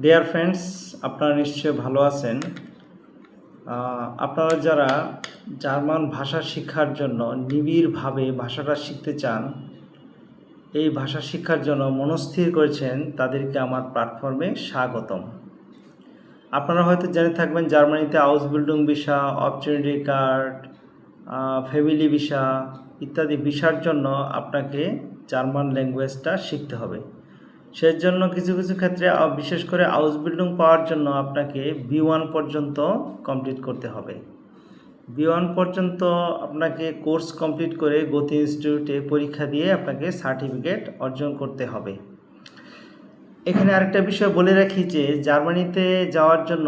Dear friends, আপনারা নিশ্চয়ই ভালো আছেন। আপনারা যারা জার্মান ভাষা শিক্ষার জন্য নিবিড়ভাবে ভাষাটা শিখতে চান, এই ভাষা শিক্ষার জন্য মনস্থির করেছেন, তাদেরকে আমার প্ল্যাটফর্মে স্বাগতম। আপনারা হয়তো জেনে থাকবেন জার্মানিতে Ausbildung visa, opportunity card, family visa ইত্যাদি ভিসার জন্য আপনাকে জার্মান ল্যাঙ্গুয়েজটা শিখতে হবে। সেজন্য কিছু কিছু ক্ষেত্রে বিশেষ করে আউসবিল্ডিং পাওয়ার জন্য আপনাকে B1 পর্যন্ত কমপ্লিট করতে হবে। B1 পর্যন্ত আপনাকে কোর্স কমপ্লিট করে গতি ইনস্টিটিউটে পরীক্ষা দিয়ে আপনাকে সার্টিফিকেট অর্জন করতে হবে। এখানে আরেকটা বিষয় বলে রাখি যে জার্মানিতে যাওয়ার জন্য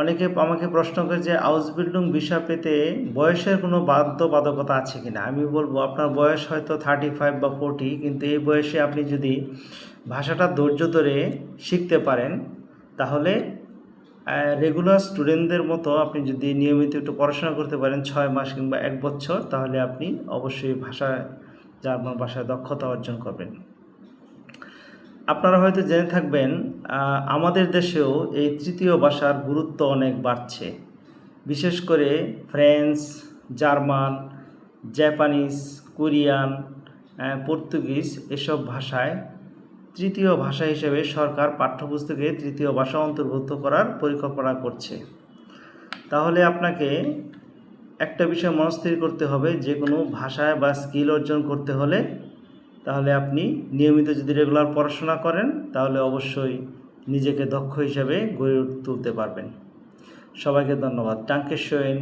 অনেকে আমাকে প্রশ্ন করে যে আউসবিল্ডিং ভিসা পেতে বয়সের কোনো বাধ্যবাধকতা আছে কিনা। আমি বলবো আপনার বয়স হয়তো 35 বা 40, কিন্তু এই বয়সে আপনি যদি ভাষাটা ধৈর্য ধরে শিখতে পারেন তাহলে রেগুলার স্টুডেন্টদের মতো আপনি যদি নিয়মিত একটু পড়াশোনা করতে পারেন 6 মাস কিংবা 1 বছর, তাহলে আপনি অবশ্যই জার্মান ভাষায় দক্ষতা অর্জন করবেন। আপনারা হয়তো জেনে থাকবেন আমাদের দেশেও এই তৃতীয় ভাষার গুরুত্ব অনেক বাড়ছে। বিশেষ করে French, German, Japanese, Korean, Portuguese এসব ভাষায় তৃতীয় ভাষা হিসেবে সরকার পাঠ্যপুস্তকে তৃতীয় ভাষা অন্তর্ভুক্ত করার পরিকল্পনা করছে। তাহলে আপনাকে একটা বিষয় মনস্থির করতে হবে, যে কোনো ভাষায় বা স্কিল অর্জন করতে হলে তাহলে আপনি নিয়মিত যদি রেগুলার পড়াশোনা করেন তাহলে অবশ্যই নিজেকে দক্ষ হিসাবে গড়ে তুলতে পারবেন। সবাইকে ধন্যবাদ। ডাঙ্কেশন।